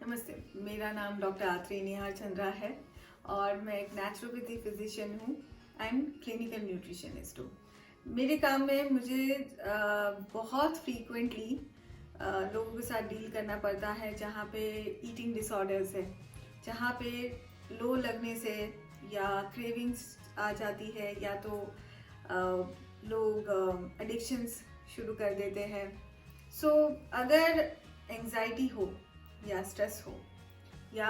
नमस्ते, मेरा नाम डॉक्टर आत्रेय निहार चंद्रा है और मैं एक नेचुरोपैथी फिजिशियन हूँ एंड क्लिनिकल न्यूट्रिशनिस्ट हूँ। मेरे काम में मुझे बहुत फ्रीक्वेंटली लोगों के साथ डील करना पड़ता है जहाँ पे ईटिंग डिसऑर्डर्स है, जहाँ पे लो लगने से या क्रेविंग्स आ जाती है या तो लोग एडिक्शंस शुरू कर देते हैं। सो अगर एंजाइटी हो या स्ट्रेस हो या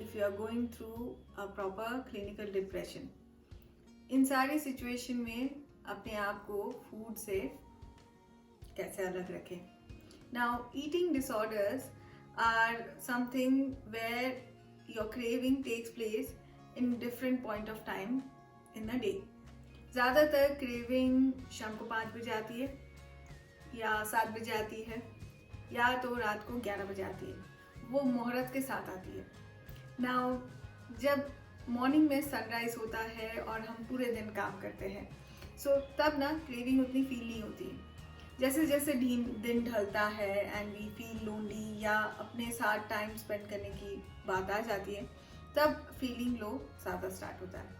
if you are going through a proper clinical depression, इन सारी सिचुएशन में अपने आप को फूड से कैसे अलग रखें। Now eating disorders are something where your craving takes place in different point of time in a day. ज़्यादातर क्रेविंग शाम को 5 बजे आती है या 7 बजे आती है या तो रात को 11 बजे आती है। वो मुहूर्त के साथ आती है। नाउ जब मॉर्निंग में सनराइज होता है और हम पूरे दिन काम करते हैं, सो तब ना क्रेविंग उतनी फील नहीं होती है। जैसे जैसे दिन ढलता है एंड वी फील लोनली या अपने साथ टाइम स्पेंड करने की बात आ जाती है, तब फीलिंग लो ज़्यादा स्टार्ट होता है।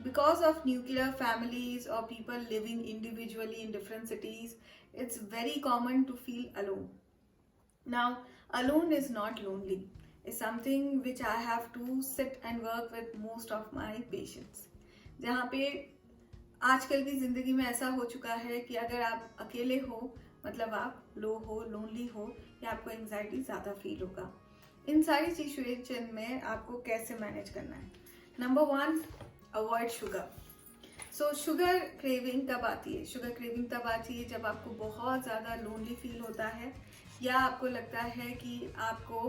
Because of nuclear families or people living individually in different cities, it's very common to feel alone. Now, alone is not lonely. It's something which I have to sit and work with most of my patients. जहाँ पे आजकल की ज़िंदगी में ऐसा हो चुका है कि अगर आप अकेले हो मतलब आप लो हो, लोनली हो या आपको एंजाइटी ज़्यादा फील होगा। इन सारी सिचुएशन में आपको कैसे मैनेज करना है? Number 1, avoid sugar. सो शुगर क्रेविंग तब आती है जब आपको बहुत ज़्यादा लोनली फील होता है या आपको लगता है कि आपको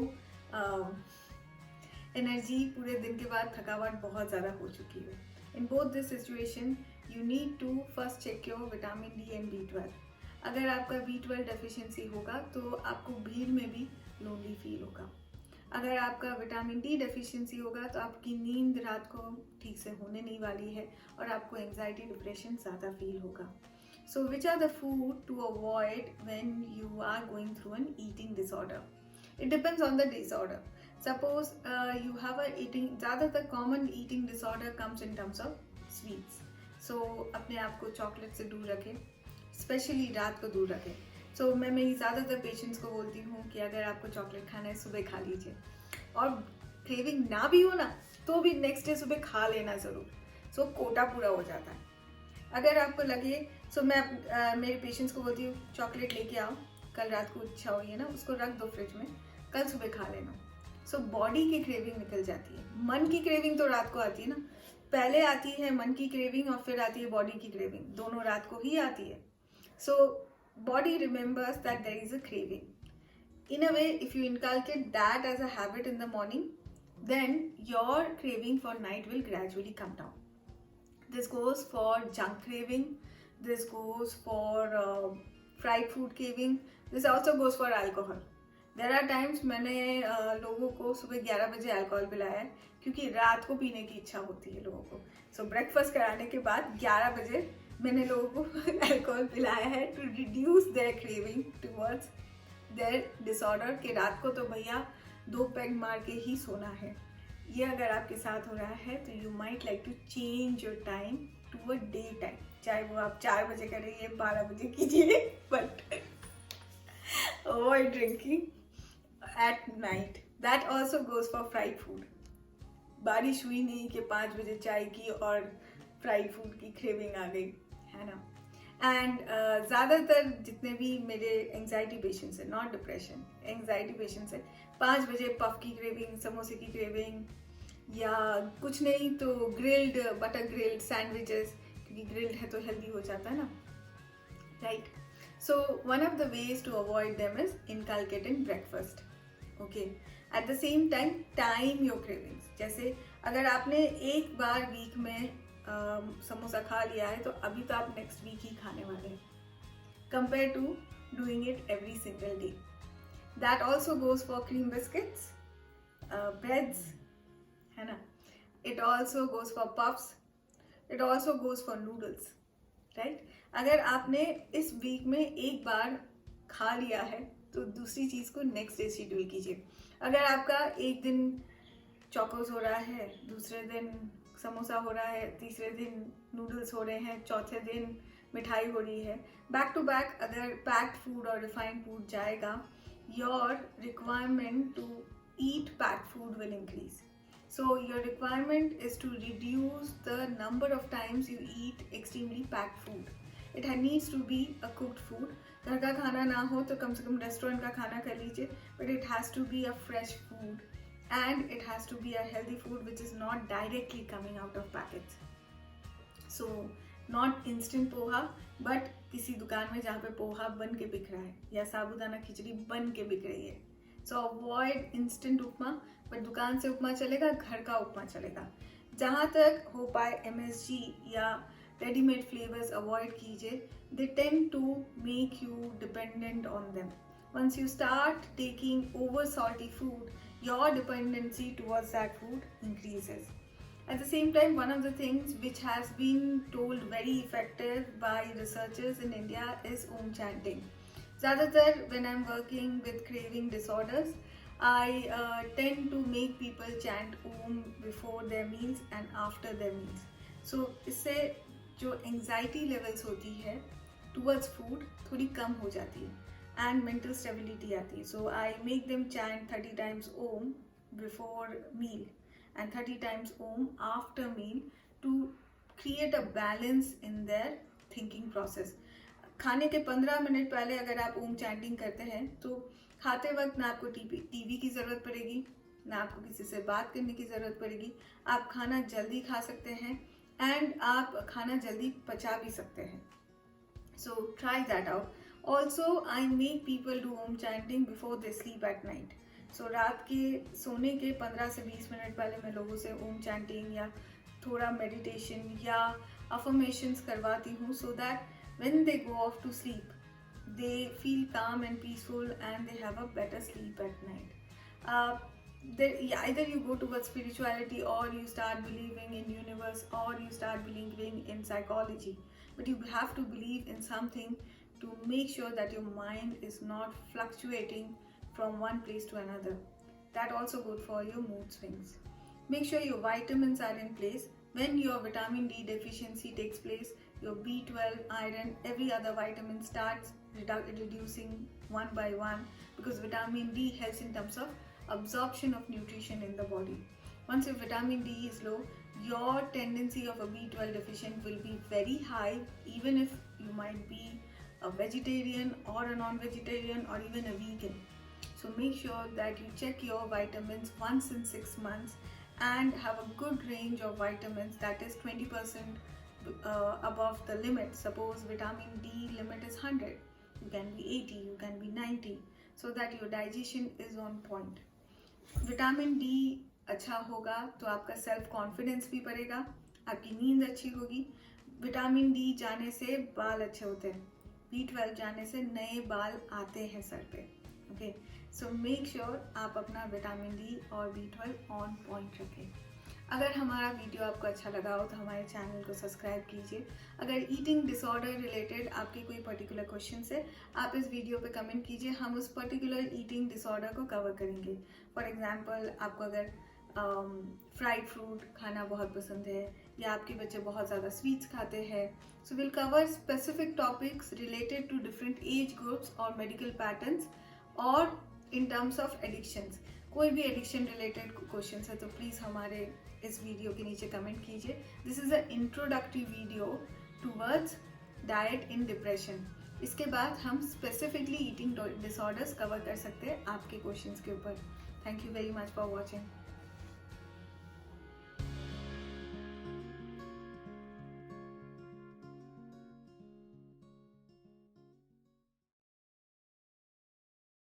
एनर्जी पूरे दिन के बाद थकावट बहुत ज़्यादा हो चुकी है। In both this situation you need to first check your vitamin D and B12। अगर आपका B12 डेफिशिएंसी होगा तो आपको भीड़ में भी लोनली फील होगा। अगर आपका विटामिन डी डेफिशिएंसी होगा तो आपकी नींद रात को ठीक से होने नहीं वाली है और आपको एंजाइटी डिप्रेशन ज़्यादा फील होगा। So which are the food to avoid when you are going through an eating disorder? It depends on the disorder. Suppose you have a ज़्यादातर common eating disorder comes in terms of sweets. So अपने आप को chocolate से दूर रखें, specially रात को दूर रखें। So मैं मेरी ज़्यादातर पेशेंट्स को बोलती हूँ कि अगर आपको चॉकलेट खाना है सुबह खा लीजिए, और क्रेविंग ना भी हो ना तो भी नेक्स्ट डे सुबह खा लेना ज़रूर। So कोटा पूरा हो जाता है। अगर आपको लगे मैं मेरे पेशेंट्स को बोलती हूँ चॉकलेट लेके आओ, कल रात को इच्छा हुई है ना उसको रख दो फ्रिज में, कल सुबह खा लेना। बॉडी की क्रेविंग निकल जाती है। मन की क्रेविंग तो रात को आती है ना, पहले आती है मन की क्रेविंग और फिर आती है बॉडी की क्रेविंग, दोनों रात को ही आती है। Body remembers that there is a craving. In a way if you inculcate that as a habit in the morning, then your craving for night will gradually come down. This goes for junk craving, this goes for fried food craving, this also goes for alcohol. There are times मैंने लोगों को सुबह 11 बजे alcohol पिलाया है क्योंकि रात को पीने की इच्छा होती है लोगों को। ब्रेकफास्ट कराने के बाद 11 बजे मैंने लोगों को अल्कोहल पिलाया है to reduce their craving towards their disorder कि रात को तो भैया 2 पैग मार के ही सोना है। ये अगर आपके साथ हो रहा है तो you might like to change your time to a day time, चाहे वो आप 4 बजे करिए 12 बजे कीजिए, but avoid drinking at night. That also goes for fried food. बारिश हुई नहीं कि 5 बजे चाय की और फ्राइड फूड की क्रेविंग आ गई, है ना। एंड ज़्यादातर जितने भी मेरे एंजाइटी पेशेंट्स हैं, नॉट डिप्रेशन, एंजाइटी पेशेंट्स हैं, 5 बजे पफ की क्रेविंग, समोसे की क्रेविंग, या कुछ नहीं तो ग्रिल्ड बटर ग्रिल्ड सैंडविचेस, क्योंकि ग्रिल्ड है तो हेल्दी हो जाता है ना, right. One of the ways to avoid them is inculcating breakfast, okay. At the same time your cravings. जैसे अगर आपने एक बार वीक में समोसा खा लिया है तो अभी तो आप नेक्स्ट वीक ही खाने वाले हैं, compare to doing it every single day. That also goes for cream biscuits, breads, है ना। It also goes for puffs, it also goes for noodles, right. अगर आपने इस वीक में एक बार खा लिया है तो दूसरी चीज़ को नेक्स्ट डे शेड्यूल कीजिए। अगर आपका एक दिन चोकोस हो रहा है, दूसरे दिन समोसा हो रहा है, तीसरे दिन नूडल्स हो रहे हैं, चौथे दिन मिठाई हो रही है, बैक टू बैक अगर पैक्ड फूड और रिफाइंड फूड जाएगा, your requirement to eat packed food will increase. So your requirement is to reduce the number of times you eat extremely packed food. It needs to be a cooked food. घर का खाना ना हो तो कम से cum restaurant का खाना कर लीजिए, but it has to be a fresh food and it has to be a healthy food which is not directly coming out of packets. So not instant poha, but किसी दुकान में जहाँ पे पोहा बन के बिक रहा है या साबूदाना खिचड़ी बन के बिक रही है. सो अवॉइड इंस्टेंट उपमा, बट दुकान से उपमा चलेगा, घर का उपमा चलेगा. जहाँ तक हो पाए MSG या रेडीमेड फ्लेवर्स अवॉइड कीजिए. They tend to make you dependent on them. Once you start taking over salty food, your dependency towards that food increases. At the same time, one of the things which has been told very effective by researchers in India is Om chanting. ज़्यादातर when I'm working with craving disorders, I tend to make people chant Om before their meals and after their meals. So इससे जो anxiety levels होती है towards food थोड़ी कम हो जाती है and mental stability आती है. So I make them chant 30 times Om before meal and 30 times Om after meal to create a balance in their thinking process. खाने के 15 मिनट पहले अगर आप ओम चैंटिंग करते हैं तो खाते वक्त ना आपको टीवी की ज़रूरत पड़ेगी, ना आपको किसी से बात करने की ज़रूरत पड़ेगी. आप खाना जल्दी खा सकते हैं एंड आप खाना जल्दी पचा भी सकते हैं. So try that out. Also I make people do Om chanting before they sleep at night. So रात के सोने के 15 से 20 मिनट पहले मैं लोगों से ओम चैंटिंग या थोड़ा मेडिटेशन या अफर्मेशंस करवाती हूँ, so that when they go off to sleep, they feel calm and peaceful and they have a better sleep at night. Either you go towards spirituality or you start believing in universe or you start believing in psychology, but you have to believe in something to make sure that your mind is not fluctuating from one place to another. That also good for your mood swings. Make sure your vitamins are in place. When your vitamin D deficiency takes place, your B12, iron, every other vitamin starts reducing one by one, because vitamin D helps in terms of absorption of nutrition in the body. Once your vitamin D is low, your tendency of a B12 deficient will be very high, even if you might be a vegetarian or a non-vegetarian or even a vegan. So make sure that you check your vitamins once in 6 months and have a good range of vitamins, that is 20% above the limit. Suppose vitamin D limit is 100, you can be 80, you can be 90, so that your digestion is on point. Vitamin D अच्छा होगा तो आपका self confidence भी बढ़ेगा, आपकी नींद अच्छी होगी. विटामिन डी जाने से बाल अच्छे होते हैं, B12 जाने से नए बाल आते हैं सर पे. ओके, सो मेक श्योर आप अपना विटामिन डी और B12 ऑन पॉइंट रखें. अगर हमारा वीडियो आपको अच्छा लगा हो तो हमारे चैनल को सब्सक्राइब कीजिए. अगर ईटिंग डिसऑर्डर रिलेटेड आपके कोई पर्टिकुलर क्वेश्चन है, आप इस वीडियो पे कमेंट कीजिए, हम उस पर्टिकुलर ईटिंग डिसऑर्डर को कवर करेंगे. फॉर एग्जांपल, आपको अगर फ्राइड फ्रूट खाना बहुत पसंद है या आपके बच्चे बहुत ज़्यादा स्वीट्स खाते हैं, so will cover specific topics related to different age groups और मेडिकल पैटर्न्स और इन टर्म्स ऑफ एडिक्शंस. कोई भी एडिक्शन रिलेटेड क्वेश्चन है तो प्लीज़ हमारे इस वीडियो के नीचे कमेंट कीजिए. This is a introductory video towards diet in depression. इसके बाद हम स्पेसिफिकली ईटिंग डिसऑर्डर्स कवर कर सकते हैं आपके क्वेश्चंस के ऊपर. Thank you very much for watching.